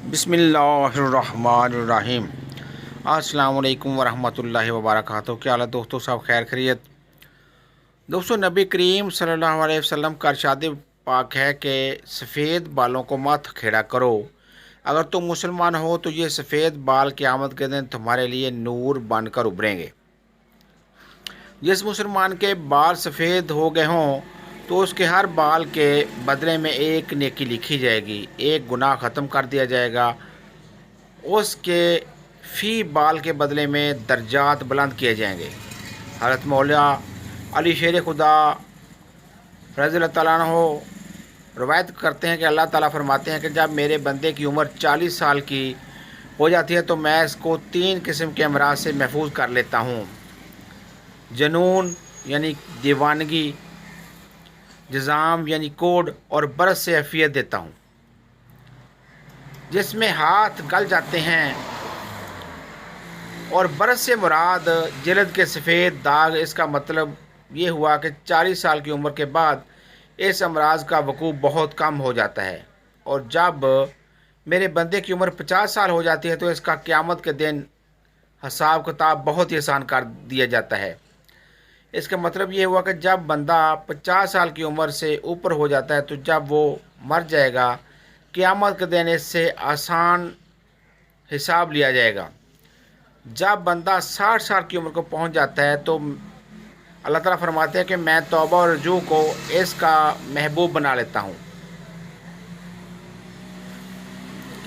बिस्मिल्लाहिर्रहमानिर्रहीम। अस्सलाम वालेकुम वरहमतुल्लाहि वबरकातुहू। क्या हाल है दोस्तों, सब खैर खैरियत। दोस्तों, नबी करीम सल्लल्लाहु अलैहि वसल्लम का इरशाद पाक है कि सफ़ेद बालों को मत खेड़ा करो। अगर तुम मुसलमान हो तो ये सफ़ेद बाल क़यामत के दिन तुम्हारे लिए नूर बनकर उभरेंगे। जिस मुसलमान के बाल सफ़ेद हो गए हों तो उसके हर बाल के बदले में एक नेकी लिखी जाएगी, एक गुनाह ख़त्म कर दिया जाएगा। उसके फ़ी बाल के बदले में दर्जात बुलंद किए जाएंगे। हज़रत मौला अली शेर खुदा रज़ियल्लाहु तआला अन्हु रवायत करते हैं कि अल्लाह ताला फरमाते हैं कि जब मेरे बंदे की उम्र 40 साल की हो जाती है तो मैं इसको 3 किस्म के अमराज से महफूज कर लेता हूँ। जनून यानी दीवानगी, जज़ाम यानी कोड, और बरस से अफियत देता हूँ जिसमें हाथ गल जाते हैं। और बरस से मुराद जल्द के सफ़ेद दाग। इसका मतलब ये हुआ कि 40 साल की उम्र के बाद इस अमराज का वकूफ़ बहुत कम हो जाता है। और जब मेरे बंदे की उम्र 50 साल हो जाती है तो इसका क़यामत के दिन हिसाब किताब बहुत ही आसान कर दिया जाता है। इसका मतलब ये हुआ कि जब बंदा 50 साल की उम्र से ऊपर हो जाता है तो जब वो मर जाएगा, क़यामत के दिन इससे आसान हिसाब लिया जाएगा। जब बंदा 60 साल की उम्र को पहुंच जाता है तो अल्लाह ताला फरमाते हैं कि मैं तौबा और रुजू को इसका महबूब बना लेता हूं।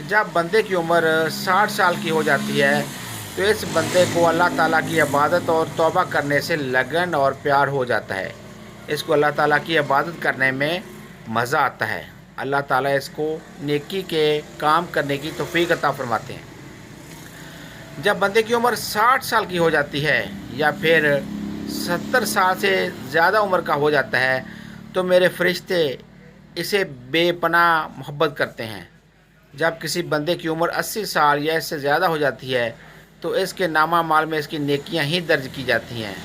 जब बंदे की उम्र 60 साल की हो जाती है तो इस बंदे को अल्लाह ताला की इबादत और तौबा करने से लगन और प्यार हो जाता है। इसको अल्लाह ताला की इबादत करने में मज़ा आता है। अल्लाह ताला इसको नेकी के काम करने की तौफीक अता फरमाते हैं। जब बंदे की उम्र 60 साल की हो जाती है या फिर 70 साल से ज़्यादा उम्र का हो जाता है तो मेरे फरिश्ते इसे बेपनाह मोहब्बत करते हैं। जब किसी बंदे की उम्र 80 साल या इससे ज़्यादा हो जाती है तो इसके नामा माल में इसकी नेकियां ही दर्ज की जाती हैं,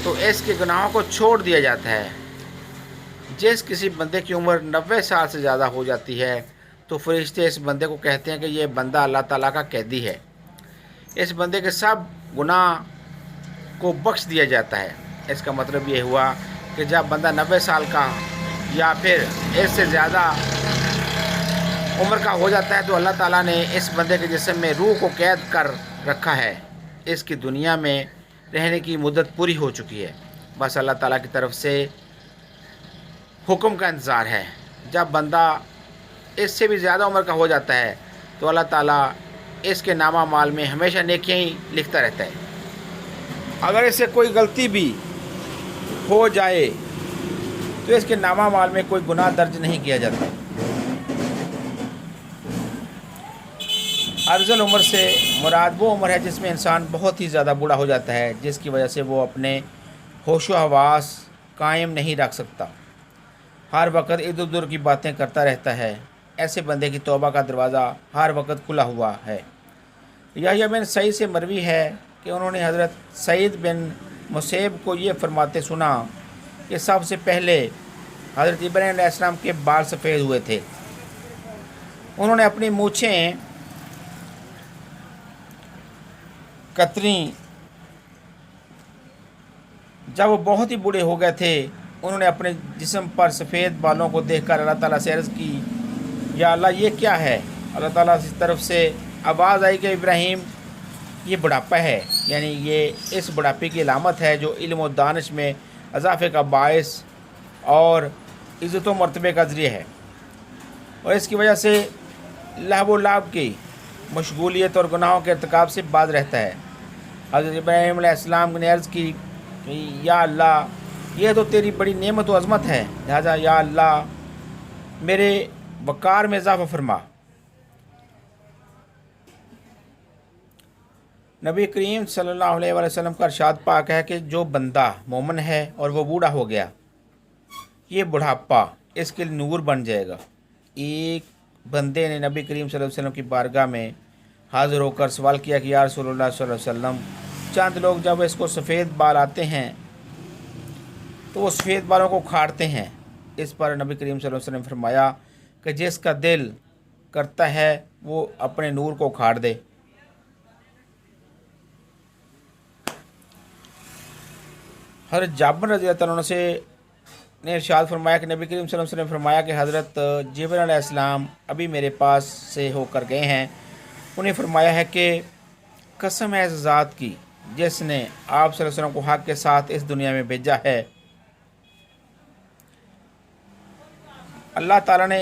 तो इसके गुनाहों को छोड़ दिया जाता है। जिस किसी बंदे की उम्र 90 साल से ज़्यादा हो जाती है तो फरिश्ते इस बंदे को कहते हैं कि यह बंदा अल्लाह ताला का कैदी है। इस बंदे के सब गुनाह को बख्श दिया जाता है। इसका मतलब ये हुआ कि जब बंदा 90 साल का या फिर इससे ज़्यादा उम्र का हो जाता है तो अल्लाह ताला ने इस बंदे के जिस्म में रूह को कैद कर रखा है। इसकी दुनिया में रहने की मुद्दत पूरी हो चुकी है, बस अल्लाह ताला की तरफ से हुक्म का इंतज़ार है। जब बंदा इससे भी ज़्यादा उम्र का हो जाता है तो अल्लाह ताला इसके नामा माल में हमेशा नेकियां ही लिखता रहता है। अगर इससे कोई गलती भी हो जाए तो इसके नामा माल में कोई गुनाह दर्ज नहीं किया जाता। अर्ज़ल उम्र से मुराद वो उम्र है जिसमें इंसान बहुत ही ज़्यादा बूढ़ा हो जाता है, जिसकी वजह से वो अपने होशो हवास कायम नहीं रख सकता, हर वक्त इधर उधर की बातें करता रहता है। ऐसे बंदे की तौबा का दरवाज़ा हर वक्त खुला हुआ है। यहया बिन सईद से मरवी है कि उन्होंने हज़रत सईद बिन मुसैब को ये फरमाते सुना कि सबसे पहले हज़रत इब्राहीम अलैहिस्सलाम के बाल सफ़ेद हुए थे। उन्होंने अपनी मूछें कतरी जब वो बहुत ही बूढ़े हो गए थे, उन्होंने अपने जिस्म पर सफ़ेद बालों को देखकर अल्लाह ताला से अर्ज़ की, या अल्लाह ये क्या है। अल्लाह ताला की तरफ से आवाज़ आई कि इब्राहीम ये बुढ़ापा है, यानी ये इस बुढ़ापे की अलामत है जो इल्म और दानिश में इजाफ़े का बायस और इज़्ज़त व मर्तबे का ज़रिया है, और इसकी वजह से लहव लाभ की मशगूलियत और गुनाहों के इर्तिकाब से बाज रहता है। हज़रत इब्राहीम अलैहिस्सलाम ने अर्ज़ की, या अल्लाह ये तो तेरी बड़ी नेमत व अज़मत है, लिहाजा या अल्लाह मेरे वक़ार में इज़ाफ़ा फरमा। नबी करीम सल्लल्लाहु अलैहि वसल्लम का इरशाद पाक है कि जो बंदा मोमिन है और वो बूढ़ा हो गया, ये बुढ़ापा इसके लिए नूर बन जाएगा। एक बंदे ने नबी करीम सल्लल्लाहु अलैहि वसल्लम की बारगाह में हाज़िर होकर सवाल किया कि या रसूलुल्लाह सल्लल्लाहु अलैहि वसल्लम, चंद लोग जब इसको सफ़ेद बाल आते हैं तो वो सफ़ेद बालों को उखाड़ते हैं। इस पर नबी करीम सल्लल्लाहु अलैहि वसल्लम ने फरमाया कि जिसका दिल करता है वो अपने नूर को उखाड़ दे। हज़रत जाबिर रज़ियल्लाहु अन्हु से ने इरशाद फरमाया कि नबी करीम सल्लल्लाहु अलैहि वसल्लम ने फरमाया कि हज़रत जिब्रील अलैहिस्सलाम अभी मेरे पास से होकर गए हैं। उन्हें फरमाया है कि कसम है इस ज़ात की जिसने आप सल्लल्लाहु अलैहि वसल्लम को हक़ के साथ इस दुनिया में भेजा है, अल्लाह ताला ने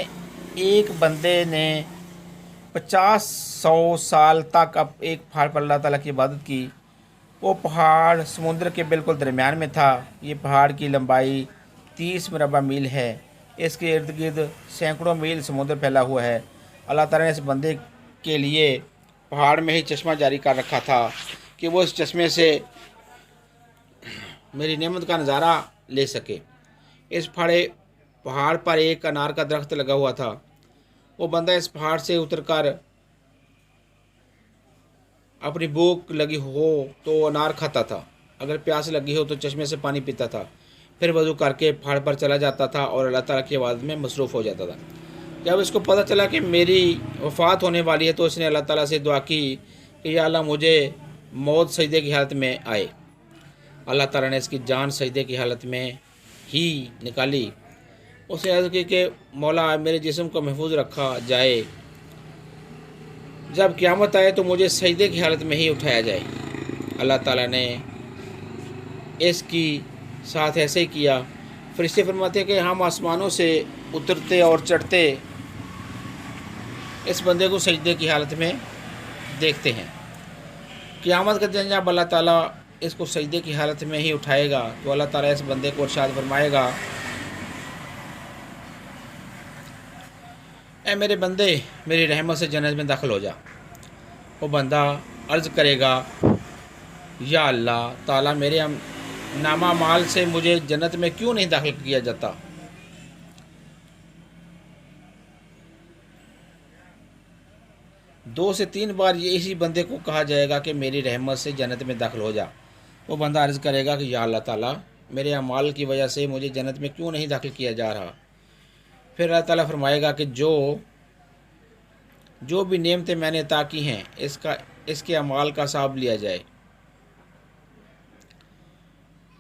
एक बंदे ने 50-100 साल तक अब एक पहाड़ पर अल्लाह ताला की इबादत की। वो पहाड़ समुद्र के बिल्कुल दरमियान में था। ये पहाड़ की लंबाई 30 मुरबा मील है। इसके इर्द गिर्द सैकड़ों मील समुद्र फैला हुआ है। अल्लाह ताला ने इस बंदे के लिए पहाड़ में ही चश्मा जारी कर रखा था कि वो इस चश्मे से मेरी नेमत का नज़ारा ले सके। इस पहाड़ पर एक अनार का दरख्त लगा हुआ था। वो बंदा इस पहाड़ से उतरकर अपनी भूख लगी हो तो अनार खाता था, अगर प्यास लगी हो तो चश्मे से पानी पीता था, फिर वज़ू करके पहाड़ पर चला जाता था और अल्लाह ताला की इबादत में मसरूफ़ हो जाता था। जब इसको पता चला कि मेरी वफ़ात होने वाली है तो इसने अल्लाह ताला से दुआ की कि या अल्लाह मुझे मौत सजदे की हालत में आए। अल्लाह ताला ने इसकी जान सजदे की हालत में ही निकाली। उसने अर्ज़ की कि मौला मेरे जिस्म को महफूज रखा जाए, जब क़यामत आए तो मुझे सजदे की हालत में ही उठाया जाए। अल्लाह ताला ने इसकी साथ ऐसे ही किया। फरिश्ते फरमाते हैं कि हम आसमानों से उतरते और चढ़ते इस बंदे को सजदे की हालत में देखते हैं। क़यामत के दिन जब अल्लाह ताला इसको सजदे की हालत में ही उठाएगा तो अल्लाह ताला इस बंदे को इरशाद फरमाएगा, ऐ मेरे बंदे मेरी रहमत से जन्नत में दाखिल हो जा। वो बंदा अर्ज़ करेगा, या अल्लाह ताला मेरे नामा माल से मुझे जन्नत में क्यों नहीं दाखिल किया जाता। दो से तीन बार ये इसी बंदे को कहा जाएगा कि मेरी रहमत से जन्नत में दाखिल हो जा। वो बंदा अर्ज़ करेगा कि या अल्लाह ताला मेरे अमाल की वजह से मुझे जन्नत में क्यों नहीं दाखिल किया जा रहा। फिर अल्लाह ताला फरमाएगा कि जो भी नेमतें मैंने अता की हैं इसके अमाल का हिसाब लिया जाए।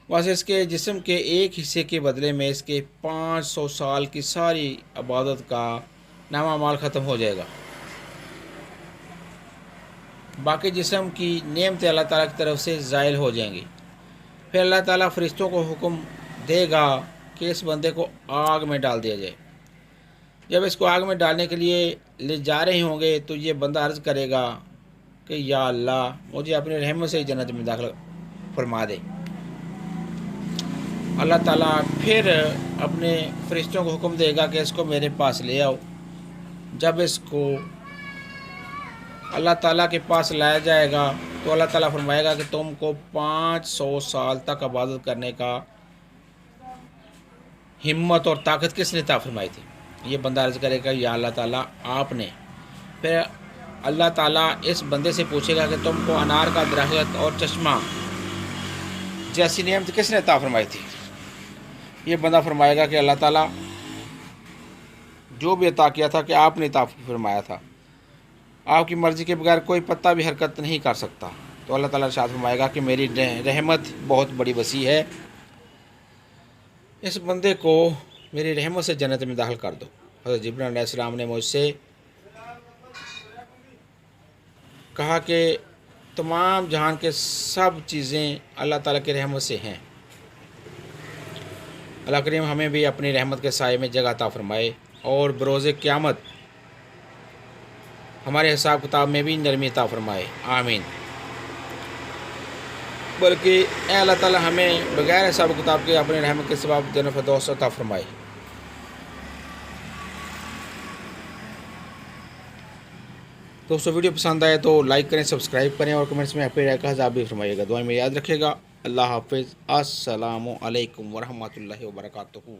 बस इसके जिस्म के एक हिस्से के बदले में इसके 500 साल की सारी इबादत का नामा माल ख़त्म हो जाएगा। बाकी जिस्म की नेमतें अल्लाह ताला की तरफ से ज़ाइल हो जाएंगी। फिर अल्लाह ताला फरिश्तों को हुक्म देगा कि इस बंदे को आग में डाल दिया जाए। जब इसको आग में डालने के लिए ले जा रहे होंगे तो ये बंदा अर्ज़ करेगा कि या अल्लाह मुझे अपनी रहमत से ही जन्नत में दाखिल फरमा दे। अल्लाह ताला फिर अपने फरिश्तों को हुक्म देगा कि इसको मेरे पास ले आओ। जब इसको अल्लाह ताला के पास लाया जाएगा तो अल्लाह ताला फरमाएगा कि तुमको 500 साल तक इबादत करने का हिम्मत और ताकत किसने अता फरमाई थी। ये बंदा अर्ज़ करेगा या अल्लाह ताला आपने। फिर अल्लाह ताला इस बंदे से पूछेगा कि तुमको अनार का दरख्त और चश्मा जैसी नेमत किसने अता फरमाई थी। ये बंदा फरमाएगा कि अल्लाह ताला जो भी अता किया था कि आपने अता फरमाया था, आपकी मर्ज़ी के बगैर कोई पत्ता भी हरकत नहीं कर सकता। तो अल्लाह ताला इरशाद फरमाएगा कि मेरी रहमत बहुत बड़ी वसी है, इस बंदे को मेरी रहमत से जन्नत में दाखिल कर दो। हज़रत जिब्रील अलैहिस्सलाम ने मुझसे कहा कि तमाम जहान के सब चीज़ें अल्लाह ताला की रहमत से हैं। अल्लाह करीम हमें भी अपनी रहमत के साए में जगह अता फरमाए और बरोज़े क़यामत हमारे हिसाब किताब में भी नरमी अता फरमाए, आमीन। बल्कि अल्लाह ताला हमें बग़ैर हिसाब किताब के अपने रहमत के सबब जन्नत फ़िरदौस अता फरमाए। दोस्तों वीडियो पसंद आए तो लाइक करें, सब्सक्राइब करें और कमेंट्स में अपनी राय का हिसाब भी फरमाइएगा। दुआ में याद रखिएगा। अल्लाह हाफ़िज़। अस्सलामु अलैकुम वरहमतुल्लाहि वबरकातुहू।